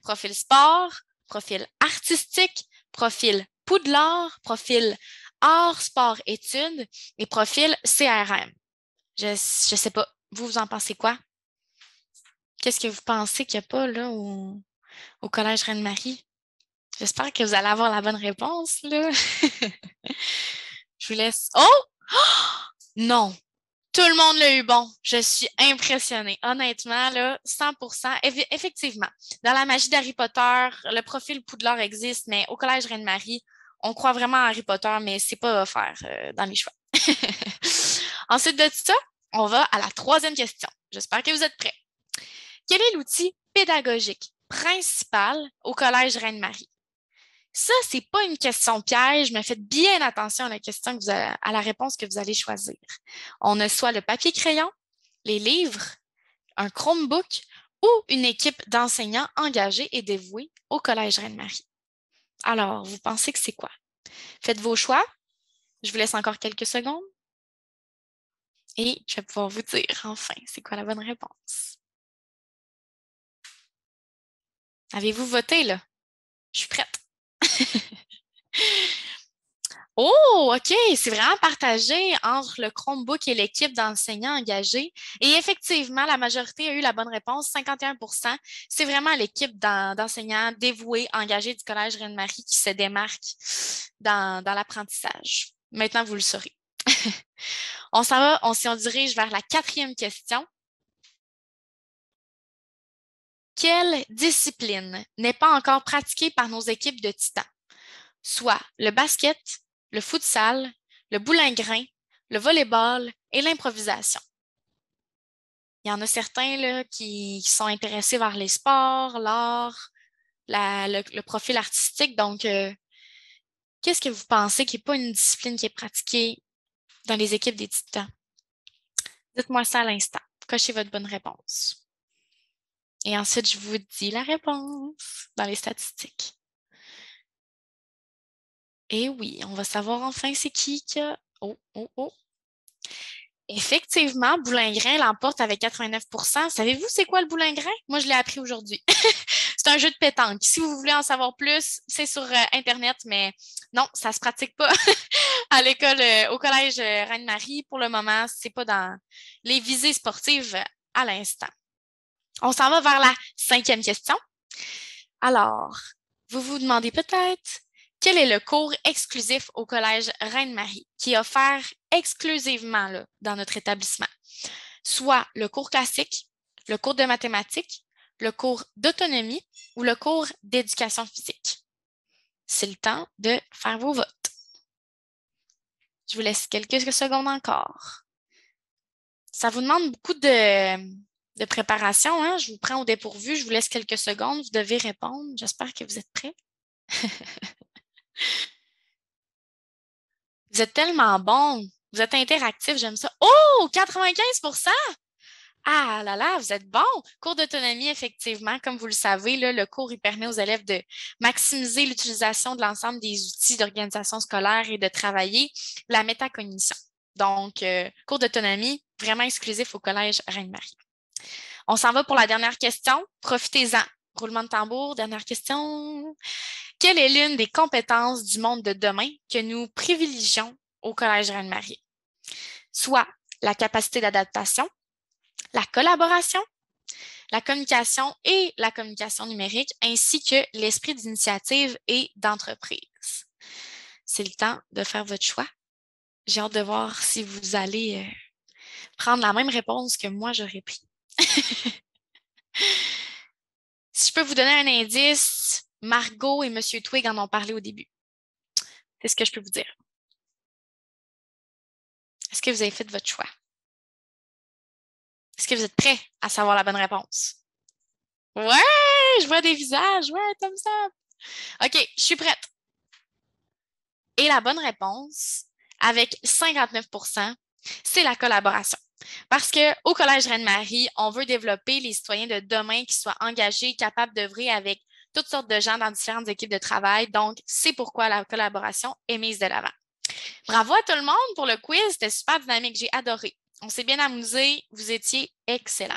Profil sport, profil artistique, profil Poudlard, profil art, sport, études et profil CRM. Je sais pas. Vous en pensez quoi? Qu'est-ce que vous pensez qu'il n'y a pas là au Collège Reine-Marie? J'espère que vous allez avoir la bonne réponse, là. Je vous laisse. Oh! Non! Tout le monde l'a eu bon. Je suis impressionnée. Honnêtement, là, 100%. Effectivement, dans la magie d'Harry Potter, le profil Poudlard existe, mais au Collège Reine-Marie, on croit vraiment à Harry Potter, mais c'est pas offert dans les choix. Ensuite de ça, on va à la 3e question. J'espère que vous êtes prêts. Quel est l'outil pédagogique principal au Collège Reine-Marie? Ça, c'est pas une question piège, mais faites bien attention à la réponse que vous allez choisir. On a soit le papier-crayon, les livres, un Chromebook ou une équipe d'enseignants engagés et dévoués au Collège Reine-Marie. Alors, vous pensez que c'est quoi? Faites vos choix. Je vous laisse encore quelques secondes. Et je vais pouvoir vous dire, enfin, c'est quoi la bonne réponse. Avez-vous voté, là? Je suis prête. Oh, OK, c'est vraiment partagé entre le Chromebook et l'équipe d'enseignants engagés. Et effectivement, la majorité a eu la bonne réponse, 51%. C'est vraiment l'équipe d'enseignants dévoués, engagés du Collège Reine-Marie qui se démarque dans l'apprentissage. Maintenant, vous le saurez. On s'en va, on s'y dirige vers la 4e question. Quelle discipline n'est pas encore pratiquée par nos équipes de Titans? Soit le basket, le futsal, le boulingrin, le volleyball et l'improvisation. Il y en a certains là, qui sont intéressés vers les sports, l'art, le profil artistique. Donc, qu'est-ce que vous pensez qui n'est pas une discipline qui est pratiquée dans les équipes des Titans? Dites-moi ça à l'instant. Cochez votre bonne réponse. Et ensuite, je vous dis la réponse dans les statistiques. Et oui, on va savoir enfin c'est qui que... Oh. Effectivement, Boulingrin l'emporte avec 89 %. Savez-vous c'est quoi le boulingrin? Moi, je l'ai appris aujourd'hui. C'est un jeu de pétanque. Si vous voulez en savoir plus, c'est sur Internet, mais non, ça ne se pratique pas à l'école, au collège Reine-Marie. Pour le moment, ce n'est pas dans les visées sportives à l'instant. On s'en va vers la 5e question. Alors, vous vous demandez peut-être, quel est le cours exclusif au collège Reine-Marie qui est offert exclusivement là, dans notre établissement? Soit le cours classique, le cours de mathématiques, le cours d'autonomie ou le cours d'éducation physique. C'est le temps de faire vos votes. Je vous laisse quelques secondes encore. Ça vous demande beaucoup de préparation, hein? Je vous prends au dépourvu, je vous laisse quelques secondes, vous devez répondre. J'espère que vous êtes prêts. Vous êtes tellement bon, vous êtes interactif, j'aime ça. Oh, 95 %! Ah là là, vous êtes bon! Cours d'autonomie, effectivement, comme vous le savez, là, le cours il permet aux élèves de maximiser l'utilisation de l'ensemble des outils d'organisation scolaire et de travailler la métacognition. Donc, cours d'autonomie, vraiment exclusif au Collège Reine-Marie. On s'en va pour la dernière question. Profitez-en. Roulement de tambour, dernière question. Quelle est l'une des compétences du monde de demain que nous privilégions au Collège Reine-Marie? Soit la capacité d'adaptation, la collaboration, la communication et la communication numérique, ainsi que l'esprit d'initiative et d'entreprise. C'est le temps de faire votre choix. J'ai hâte de voir si vous allez prendre la même réponse que moi j'aurais pris. Si je peux vous donner un indice, Margot et M. Twig en ont parlé au début. C'est ce que je peux vous dire. Est-ce que vous avez fait votre choix? Est-ce que vous êtes prêts à savoir la bonne réponse? Ouais, je vois des visages. Ouais, thumbs up. OK, je suis prête. Et la bonne réponse, avec 59 %, c'est la collaboration. Parce qu'au Collège Reine-Marie, on veut développer les citoyens de demain qui soient engagés, capables d'œuvrer avec toutes sortes de gens dans différentes équipes de travail. Donc, c'est pourquoi la collaboration est mise de l'avant. Bravo à tout le monde pour le quiz. C'était super dynamique. J'ai adoré. On s'est bien amusé. Vous étiez excellents.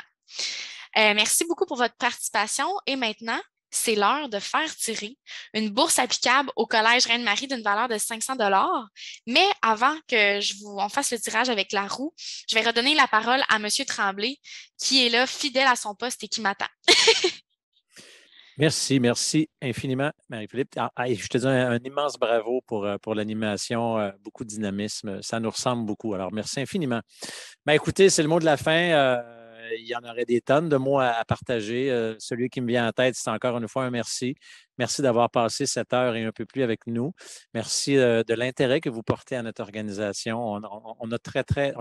Merci beaucoup pour votre participation. Et maintenant, c'est l'heure de faire tirer une bourse applicable au Collège Reine-Marie d'une valeur de 500 $. Mais avant que on fasse le tirage avec la roue, je vais redonner la parole à M. Tremblay, qui est là, fidèle à son poste et qui m'attend. Merci infiniment, Marie-Philippe. Je te dis un immense bravo pour l'animation, beaucoup de dynamisme. Ça nous ressemble beaucoup. Alors, merci infiniment. Écoutez, c'est le mot de la fin. Il y en aurait des tonnes de mots à partager. Celui qui me vient en tête, c'est encore une fois un merci. Merci d'avoir passé cette heure et un peu plus avec nous. Merci de l'intérêt que vous portez à notre organisation. On est très,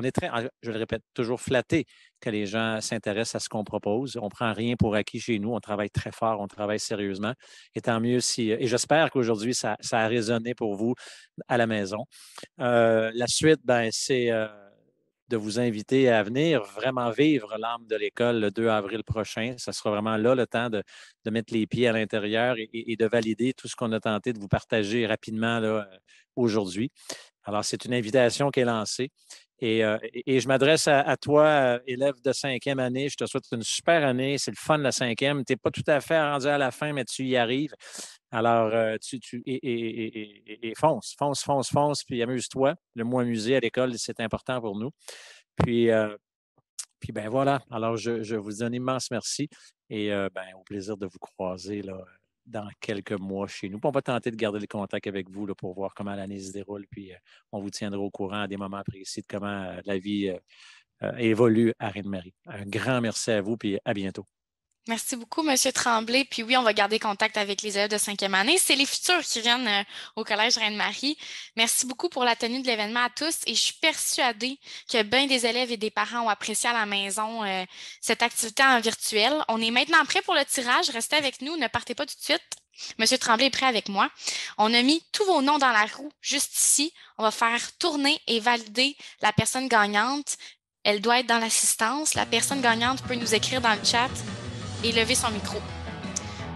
je le répète, toujours flatté que les gens s'intéressent à ce qu'on propose. On ne prend rien pour acquis chez nous. On travaille très fort, on travaille sérieusement. Et tant mieux si... Et j'espère qu'aujourd'hui, ça a résonné pour vous à la maison. La suite, c'est... de vous inviter à venir vraiment vivre l'âme de l'école le 2 avril prochain. Ça sera vraiment là le temps de mettre les pieds à l'intérieur et de valider tout ce qu'on a tenté de vous partager rapidement là, aujourd'hui. Alors, c'est une invitation qui est lancée. Et je m'adresse à toi, élève de 5e année. Je te souhaite une super année. C'est le fun de la 5e. Tu n'es pas tout à fait rendu à la fin, mais tu y arrives. Alors, fonce, puis amuse-toi. Le mot amuser à l'école, c'est important pour nous. Puis voilà. Alors, je vous dis un immense merci et au plaisir de vous croiser là, dans quelques mois chez nous. Puis on va tenter de garder le contact avec vous là, pour voir comment l'année se déroule. Puis on vous tiendra au courant à des moments précis de comment la vie évolue à Reine-Marie. Un grand merci à vous, puis à bientôt. Merci beaucoup, M. Tremblay. Puis oui, on va garder contact avec les élèves de 5e année. C'est les futurs qui viennent au Collège Reine-Marie. Merci beaucoup pour la tenue de l'événement à tous. Et je suis persuadée que bien des élèves et des parents ont apprécié à la maison cette activité en virtuel. On est maintenant prêt pour le tirage. Restez avec nous, ne partez pas tout de suite. M. Tremblay est prêt avec moi. On a mis tous vos noms dans la roue juste ici. On va faire tourner et valider la personne gagnante. Elle doit être dans l'assistance. La personne gagnante peut nous écrire dans le chat et lever son micro.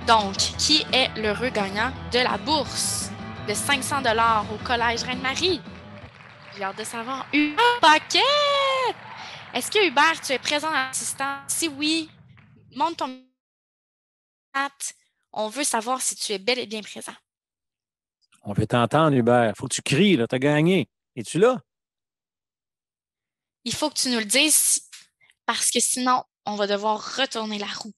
Donc, qui est l'heureux gagnant de la bourse de 500 $ au Collège Reine-Marie? J'ai hâte de savoir. Hubert Paquet! Est-ce que Hubert, tu es présent dans l'assistance? Si oui, monte ton chat. On veut savoir si tu es bel et bien présent. On veut t'entendre, Hubert. Il faut que tu cries, là. Tu as gagné. Es-tu là? Il faut que tu nous le dises parce que sinon, on va devoir retourner la roue.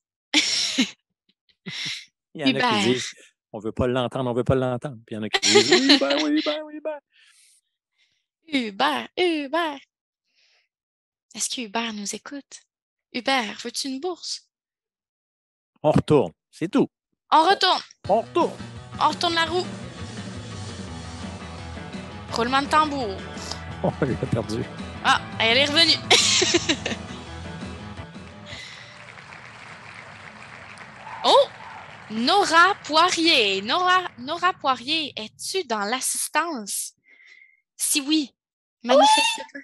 Il y en a qui disent on ne veut pas l'entendre, on ne veut pas l'entendre. Puis il y en a qui disent oui, Hubert, oui, Hubert, oui, Hubert. Hubert. Est-ce que Hubert nous écoute? Hubert, veux-tu une bourse? On retourne, c'est tout. On retourne. On retourne. On retourne la roue. Roulement de tambour. Oh, elle a perdu. Ah, elle est revenue. Oh! Nora Poirier. Nora Poirier, es-tu dans l'assistance? Si oui, manifeste-toi.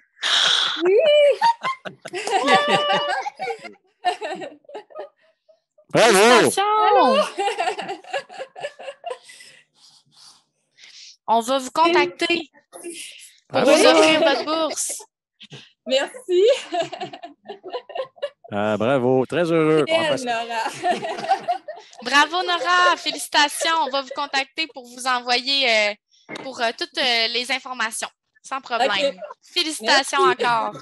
Oui! Bravo! On va vous contacter pour vous offrir votre bourse. Merci. Bravo, très heureux. Nora. Bravo, Nora. Félicitations. On va vous contacter pour vous envoyer pour toutes les informations. Sans problème. Okay. Félicitations encore.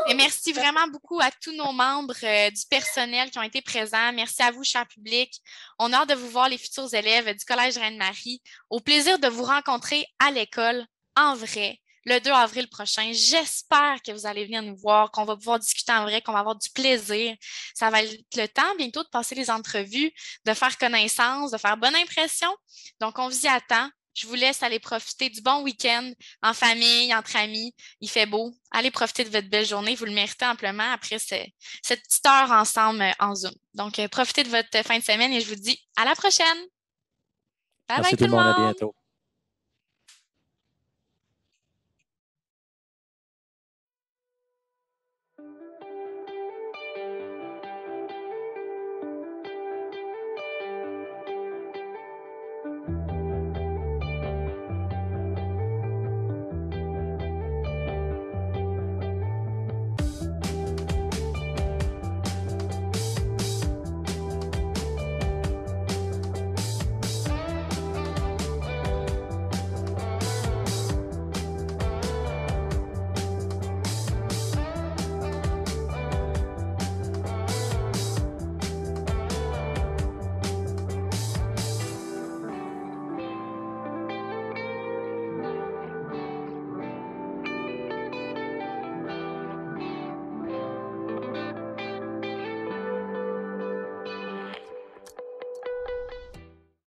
Et merci vraiment beaucoup à tous nos membres du personnel qui ont été présents. Merci à vous, cher public. On a hâte de vous voir, les futurs élèves du Collège Reine-Marie. Au plaisir de vous rencontrer à l'école, en vrai, le 2 avril prochain. J'espère que vous allez venir nous voir, qu'on va pouvoir discuter en vrai, qu'on va avoir du plaisir. Ça va être le temps bientôt de passer les entrevues, de faire connaissance, de faire bonne impression. Donc, on vous y attend. Je vous laisse aller profiter du bon week-end en famille, entre amis. Il fait beau. Allez profiter de votre belle journée. Vous le méritez amplement après cette petite heure ensemble en Zoom. Donc, profitez de votre fin de semaine et je vous dis à la prochaine. Bye bye tout le monde. À bientôt.